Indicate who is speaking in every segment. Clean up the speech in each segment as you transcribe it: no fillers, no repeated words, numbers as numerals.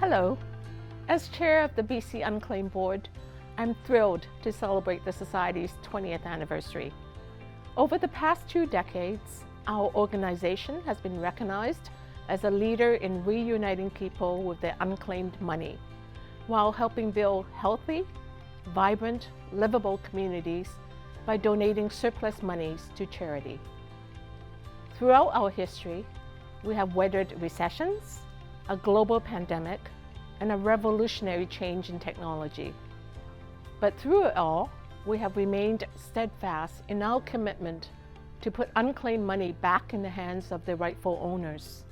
Speaker 1: Hello. As chair of the BC Unclaimed board, I'm thrilled to celebrate the Society's 20th anniversary. Over the past 2 decades, our organization has been recognized as a leader in reuniting people with their unclaimed money, while helping build healthy, vibrant, livable communities by donating surplus monies to charity. Throughout our history, we have weathered recessions, a global pandemic, and a revolutionary change in technology. But through it all, we have remained steadfast in our commitment to put unclaimed money back in the hands of the rightful owners.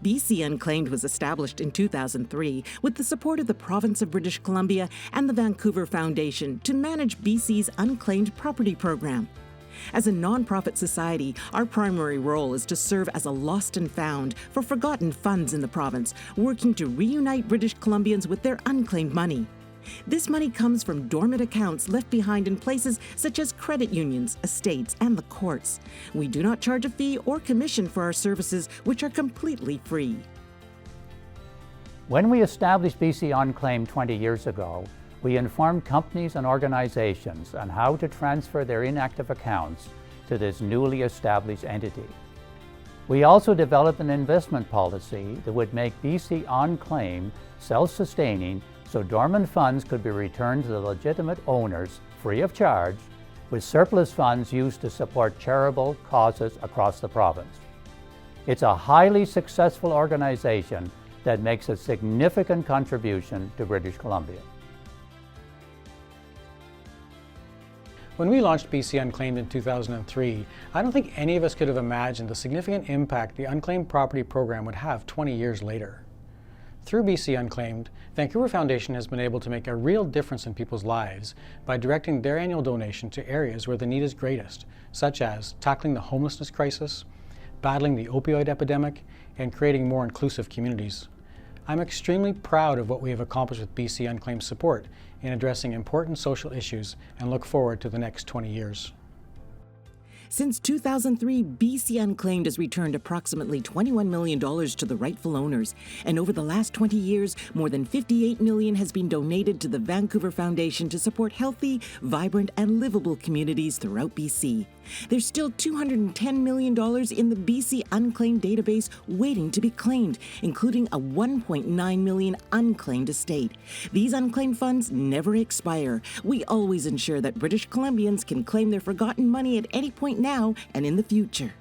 Speaker 2: BC Unclaimed was established in 2003 with the support of the Province of British Columbia and the Vancouver Foundation to manage BC's Unclaimed Property Program. As a non-profit society, our primary role is to serve as a lost and found for forgotten funds in the province, working to reunite British Columbians with their unclaimed money. This money comes from dormant accounts left behind in places such as credit unions, estates, and the courts. We do not charge a fee or commission for our services, which are completely free.
Speaker 3: When we established BC Unclaimed 20 years ago, we informed companies and organizations on how to transfer their inactive accounts to this newly established entity. We also developed an investment policy that would make BC Unclaimed self-sustaining so dormant funds could be returned to the legitimate owners free of charge, with surplus funds used to support charitable causes across the province. It's a highly successful organization that makes a significant contribution to British Columbia.
Speaker 4: When we launched BC Unclaimed in 2003, I don't think any of us could have imagined the significant impact the Unclaimed Property Program would have 20 years later. Through BC Unclaimed, Vancouver Foundation has been able to make a real difference in people's lives by directing their annual donation to areas where the need is greatest, such as tackling the homelessness crisis, battling the opioid epidemic, and creating more inclusive communities. I'm extremely proud of what we have accomplished with BC Unclaimed support in addressing important social issues and look forward to the next 20 years.
Speaker 2: Since 2003, BC Unclaimed has returned approximately $21 million to the rightful owners, and over the last 20 years, more than $58 million has been donated to the Vancouver Foundation to support healthy, vibrant, and livable communities throughout BC. There's still $210 million in the BC Unclaimed database waiting to be claimed, including a $1.9 million unclaimed estate. These unclaimed funds never expire. We always ensure that British Columbians can claim their forgotten money at any point now and in the future.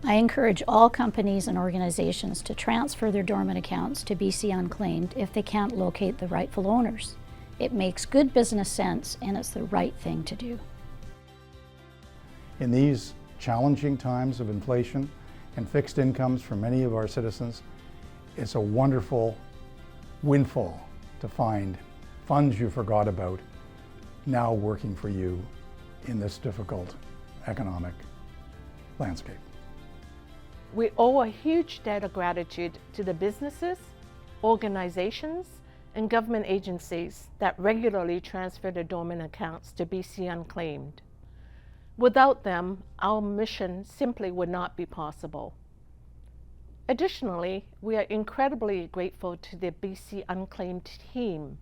Speaker 5: I encourage all companies and organizations to transfer their dormant accounts to BC Unclaimed if they can't locate the rightful owners. It makes good business sense and it's the right thing to do.
Speaker 6: In these challenging times of inflation and fixed incomes for many of our citizens, it's a wonderful windfall to find funds you forgot about now working for you in this difficult economic landscape.
Speaker 1: We owe a huge debt of gratitude to the businesses, organizations, and government agencies that regularly transfer their dormant accounts to BC Unclaimed. Without them, our mission simply would not be possible. Additionally, we are incredibly grateful to the BC Unclaimed team,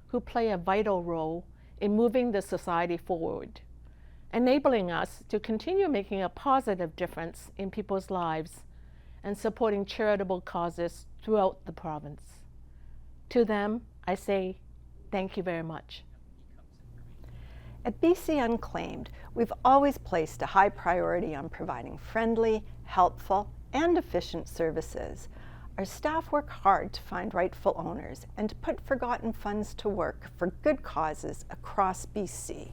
Speaker 1: who play a vital role in moving the society forward, enabling us to continue making a positive difference in people's lives and supporting charitable causes throughout the province. To them, I say thank you very much.
Speaker 7: At BC Unclaimed, we've always placed a high priority on providing friendly, helpful, and efficient services. Our staff work hard to find rightful owners and to put forgotten funds to work for good causes across BC.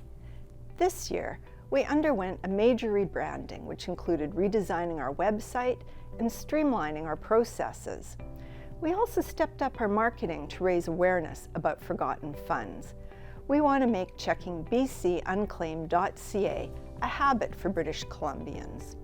Speaker 7: This year, we underwent a major rebranding, which included redesigning our website and streamlining our processes. We also stepped up our marketing to raise awareness about forgotten funds. We want to make checking bcunclaimed.ca a habit for British Columbians.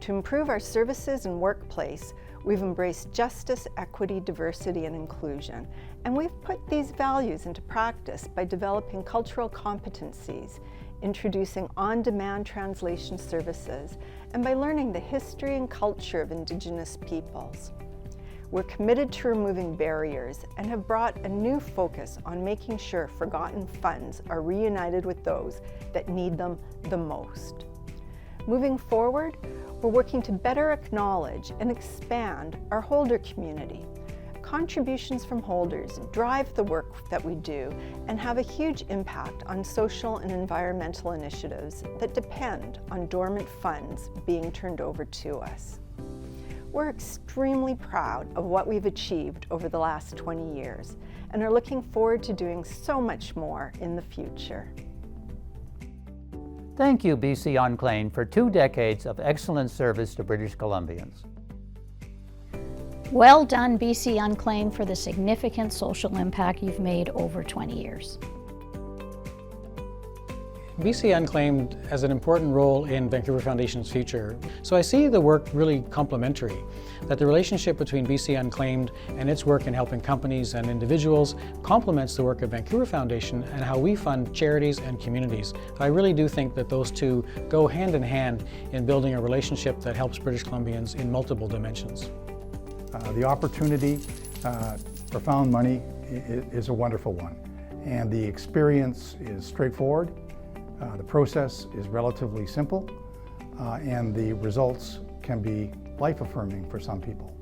Speaker 7: To improve our services and workplace, we've embraced justice, equity, diversity, and inclusion, and we've put these values into practice by developing cultural competencies, introducing on-demand translation services, and by learning the history and culture of Indigenous peoples. We're committed to removing barriers and have brought a new focus on making sure forgotten funds are reunited with those that need them the most. Moving forward, we're working to better acknowledge and expand our holder community. Contributions from holders drive the work that we do and have a huge impact on social and environmental initiatives that depend on dormant funds being turned over to us. We're extremely proud of what we've achieved over the last 20 years and are looking forward to doing so much more in the future.
Speaker 3: Thank you, BC Unclaimed, for 2 decades of excellent service to British Columbians.
Speaker 5: Well done, BC Unclaimed, for the significant social impact you've made over 20 years.
Speaker 4: BC Unclaimed has an important role in Vancouver Foundation's future. So I see the work really complementary, that the relationship between BC Unclaimed and its work in helping companies and individuals complements the work of Vancouver Foundation and how we fund charities and communities. I really do think that those two go hand in hand in building a relationship that helps British Columbians in multiple dimensions.
Speaker 6: The opportunity for found money is a wonderful one, and the experience is straightforward. The process is relatively simple, and the results can be life-affirming for some people.